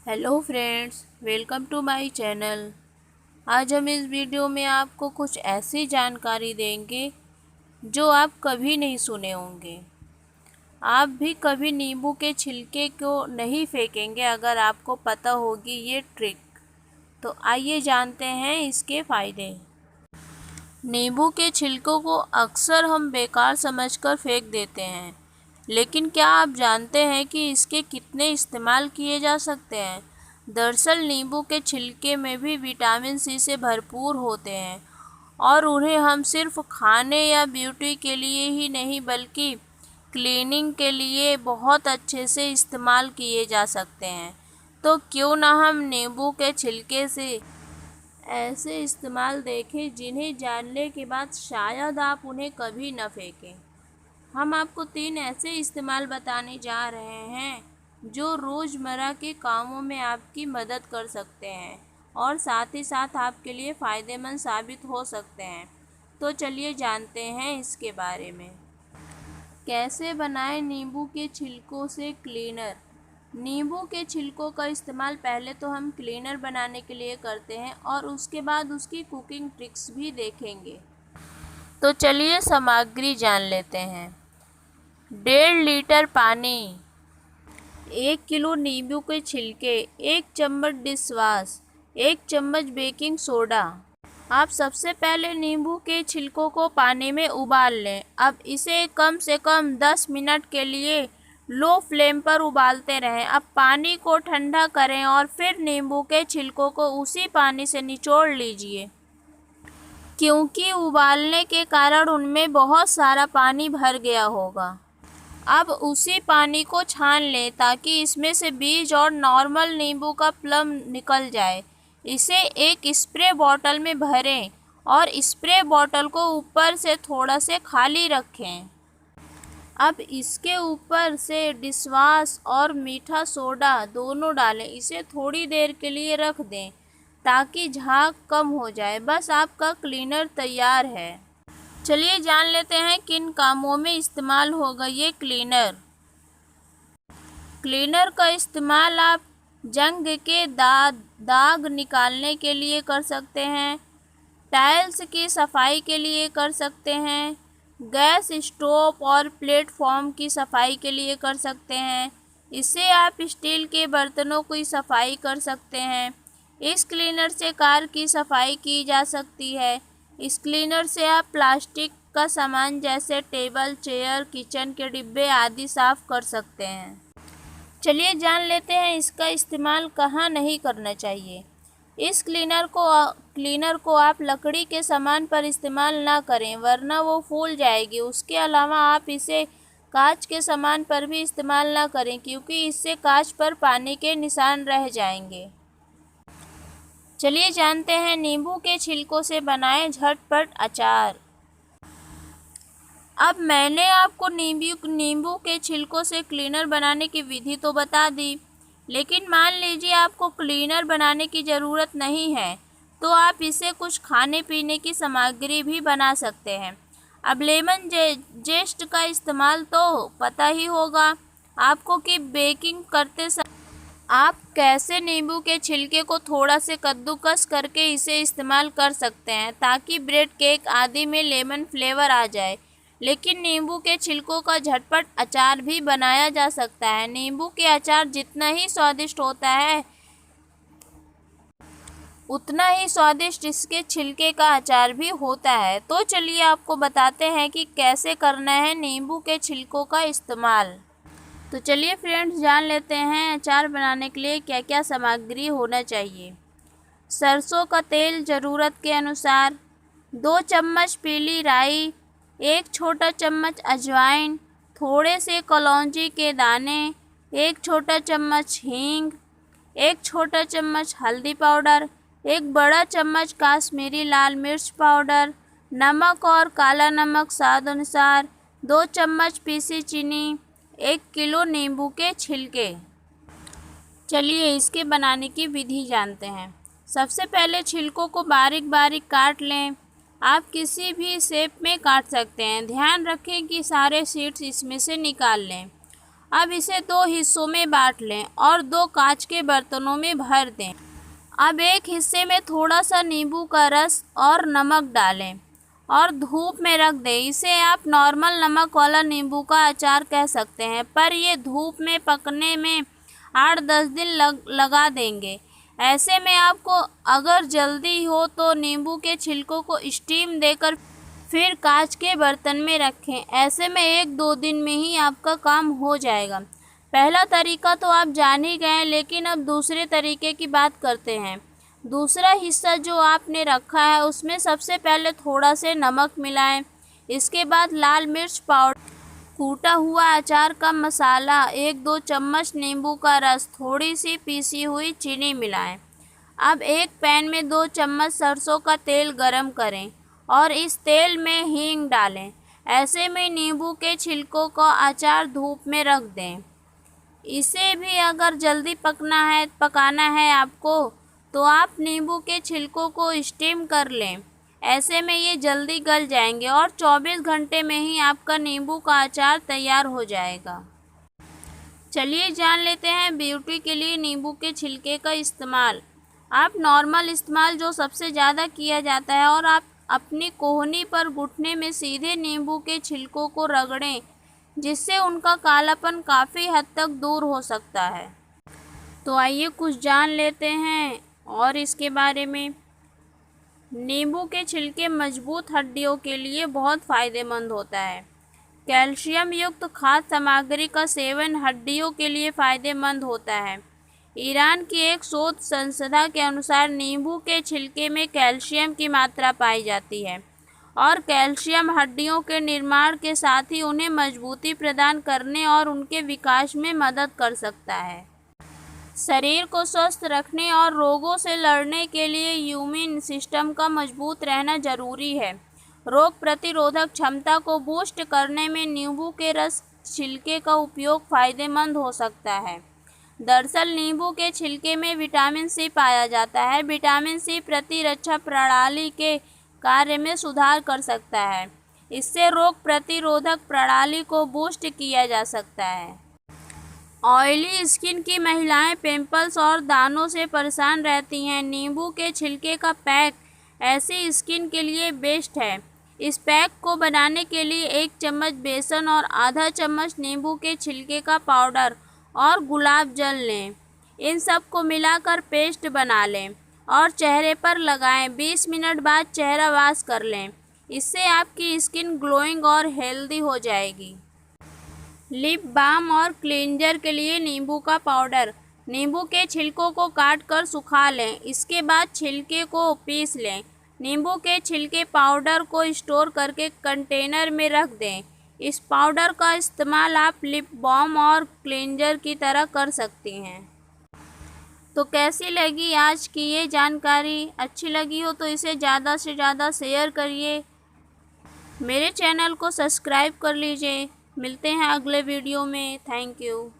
Hello friends, welcome to my channel. आज हम इस वीडियो में आपको कुछ ऐसी जानकारी देंगे जो आप कभी नहीं सुने होंगे। आप भी कभी नींबू के छिलके को नहीं फेंकेंगे अगर आपको पता होगी ये ट्रिक। तो आइए जानते हैं इसके फ़ायदे। नींबू के छिलकों को अक्सर हम बेकार समझकर फेंक देते हैं, लेकिन क्या आप जानते हैं कि इसके कितने इस्तेमाल किए जा सकते हैं। दरअसल नींबू के छिलके में भी विटामिन सी से भरपूर होते हैं और उन्हें हम सिर्फ खाने या ब्यूटी के लिए ही नहीं बल्कि क्लीनिंग के लिए बहुत अच्छे से इस्तेमाल किए जा सकते हैं। तो क्यों ना हम नींबू के छिलके से ऐसे इस्तेमाल देखें जिन्हें जानने के बाद शायद आप उन्हें कभी न फेंकें। हम आपको 3 ऐसे इस्तेमाल बताने जा रहे हैं जो रोज़मर्रा के कामों में आपकी मदद कर सकते हैं और साथ ही साथ आपके लिए फ़ायदेमंद साबित हो सकते हैं। तो चलिए जानते हैं इसके बारे में। कैसे बनाएं नींबू के छिलकों से क्लीनर। नींबू के छिलकों का इस्तेमाल पहले तो हम क्लीनर बनाने के लिए करते हैं और उसके बाद उसकी कुकिंग ट्रिक्स भी देखेंगे। तो चलिए सामग्री जान लेते हैं। 1.5 लीटर पानी, 1 किलो नींबू के छिलके, 1 चम्मच डिशवाश, 1 चम्मच बेकिंग सोडा। आप सबसे पहले नींबू के छिलकों को पानी में उबाल लें। अब इसे कम से कम 10 मिनट के लिए लो फ्लेम पर उबालते रहें। अब पानी को ठंडा करें और फिर नींबू के छिलकों को उसी पानी से निचोड़ लीजिए, क्योंकि उबालने के कारण उनमें बहुत सारा पानी भर गया होगा। अब उसी पानी को छान लें ताकि इसमें से बीज और नॉर्मल नींबू का प्लम निकल जाए। इसे एक स्प्रे बॉटल में भरें और स्प्रे बॉटल को ऊपर से थोड़ा से खाली रखें। अब इसके ऊपर से डिशवाश और मीठा सोडा दोनों डालें। इसे थोड़ी देर के लिए रख दें ताकि झाग कम हो जाए। बस आपका क्लीनर तैयार है। चलिए जान लेते हैं किन कामों में इस्तेमाल होगा ये क्लीनर। क्लीनर का इस्तेमाल आप जंग के दाग निकालने के लिए कर सकते हैं, टाइल्स की सफाई के लिए कर सकते हैं, गैस स्टोव और प्लेटफॉर्म की सफाई के लिए कर सकते हैं। इससे आप स्टील के बर्तनों की सफाई कर सकते हैं। इस क्लीनर से कार की सफाई की जा सकती है। इस क्लीनर से आप प्लास्टिक का सामान जैसे टेबल, चेयर, किचन के डिब्बे आदि साफ कर सकते हैं। चलिए जान लेते हैं इसका इस्तेमाल कहाँ नहीं करना चाहिए। इस क्लीनर को आप लकड़ी के सामान पर इस्तेमाल ना करें, वरना वो फूल जाएगी। उसके अलावा आप इसे कांच के सामान पर भी इस्तेमाल ना करें, क्योंकि इससे कांच पर पानी के निशान रह जाएंगे। चलिए जानते हैं नींबू के छिलकों से बनाएं झटपट अचार। अब मैंने आपको नींबू के छिलकों से क्लीनर बनाने की विधि तो बता दी, लेकिन मान लीजिए आपको क्लीनर बनाने की ज़रूरत नहीं है, तो आप इसे कुछ खाने पीने की सामग्री भी बना सकते हैं। अब लेमन जेस्ट का इस्तेमाल तो पता ही होगा आपको कि बेकिंग करते समय आप कैसे नींबू के छिलके को थोड़ा से कद्दूकस करके इसे इस्तेमाल कर सकते हैं ताकि ब्रेड, केक आदि में लेमन फ्लेवर आ जाए। लेकिन नींबू के छिलकों का झटपट अचार भी बनाया जा सकता है। नींबू के अचार जितना ही स्वादिष्ट होता है, उतना ही स्वादिष्ट इसके छिलके का अचार भी होता है। तो चलिए आपको बताते हैं कि कैसे करना है नींबू के छिलकों का इस्तेमाल। तो चलिए फ्रेंड्स जान लेते हैं अचार बनाने के लिए क्या क्या सामग्री होना चाहिए। सरसों का तेल ज़रूरत के अनुसार, 2 चम्मच पीली राई, 1 छोटा चम्मच अजवाइन, थोड़े से कलौंजी के दाने, 1 छोटा चम्मच हींग, 1 छोटा चम्मच हल्दी पाउडर, 1 बड़ा चम्मच काश्मीरी लाल मिर्च पाउडर, नमक और काला नमक स्वाद अनुसार, 2 चम्मच पीसी चीनी, 1 किलो नींबू के छिलके। चलिए इसके बनाने की विधि जानते हैं। सबसे पहले छिलकों को बारीक बारीक काट लें। आप किसी भी शेप में काट सकते हैं। ध्यान रखें कि सारे सीड्स इसमें से निकाल लें। अब इसे 2 हिस्सों में बांट लें और 2 कांच के बर्तनों में भर दें। अब एक हिस्से में थोड़ा सा नींबू का रस और नमक डालें और धूप में रख दें। इसे आप नॉर्मल नमक वाला नींबू का अचार कह सकते हैं, पर ये धूप में पकने में 8-10 दिन लगा देंगे। ऐसे में आपको अगर जल्दी हो तो नींबू के छिलकों को स्टीम देकर फिर कांच के बर्तन में रखें। ऐसे में 1-2 दिन में ही आपका काम हो जाएगा। पहला तरीका तो आप जान ही गए, लेकिन अब दूसरे तरीके की बात करते हैं। दूसरा हिस्सा जो आपने रखा है उसमें सबसे पहले थोड़ा से नमक मिलाएं। इसके बाद लाल मिर्च पाउडर, कूटा हुआ अचार का मसाला, 1-2 चम्मच नींबू का रस, थोड़ी सी पीसी हुई चीनी मिलाएं। अब एक पैन में 2 चम्मच सरसों का तेल गरम करें और इस तेल में हींग डालें। ऐसे में नींबू के छिलकों का अचार धूप में रख दें। इसे भी अगर जल्दी पकाना है आपको तो आप नींबू के छिलकों को स्टीम कर लें। ऐसे में ये जल्दी गल जाएंगे और 24 घंटे में ही आपका नींबू का अचार तैयार हो जाएगा। चलिए जान लेते हैं ब्यूटी के लिए नींबू के छिलके का इस्तेमाल। आप नॉर्मल इस्तेमाल जो सबसे ज़्यादा किया जाता है, और आप अपनी कोहनी पर घुटने में सीधे नींबू के छिलकों को रगड़ें, जिससे उनका कालापन काफ़ी हद तक दूर हो सकता है। तो आइए कुछ जान लेते हैं और इसके बारे में। नींबू के छिलके मजबूत हड्डियों के लिए बहुत फ़ायदेमंद होता है। कैल्शियम युक्त खाद्य सामग्री का सेवन हड्डियों के लिए फ़ायदेमंद होता है। ईरान की एक शोध संस्था के अनुसार नींबू के छिलके में कैल्शियम की मात्रा पाई जाती है और कैल्शियम हड्डियों के निर्माण के साथ ही उन्हें मजबूती प्रदान करने और उनके विकास में मदद कर सकता है। शरीर को स्वस्थ रखने और रोगों से लड़ने के लिए इम्यून सिस्टम का मजबूत रहना जरूरी है। रोग प्रतिरोधक क्षमता को बूस्ट करने में नींबू के रस छिलके का उपयोग फ़ायदेमंद हो सकता है। दरअसल नींबू के छिलके में विटामिन सी पाया जाता है। विटामिन सी प्रतिरक्षा प्रणाली के कार्य में सुधार कर सकता है। इससे रोग प्रतिरोधक प्रणाली को बूस्ट किया जा सकता है। ऑयली स्किन की महिलाएं पिंपल्स और दानों से परेशान रहती हैं। नींबू के छिलके का पैक ऐसी स्किन के लिए बेस्ट है। इस पैक को बनाने के लिए 1 चम्मच बेसन और आधा चम्मच नींबू के छिलके का पाउडर और गुलाब जल लें। इन सब को मिलाकर पेस्ट बना लें और चेहरे पर लगाएं। 20 मिनट बाद चेहरा वॉश कर लें। इससे आपकी स्किन ग्लोइंग और हेल्दी हो जाएगी। लिप बाम और क्लींजर के लिए नींबू का पाउडर। नींबू के छिलकों को काट कर सुखा लें। इसके बाद छिलके को पीस लें। नींबू के छिलके पाउडर को स्टोर करके कंटेनर में रख दें। इस पाउडर का इस्तेमाल आप लिप बाम और क्लींजर की तरह कर सकती हैं। तो कैसी लगी आज की ये जानकारी? अच्छी लगी हो तो इसे ज़्यादा से ज़्यादा शेयर करिए। मेरे चैनल को सब्सक्राइब कर लीजिए। मिलते हैं अगले वीडियो में। Thank you.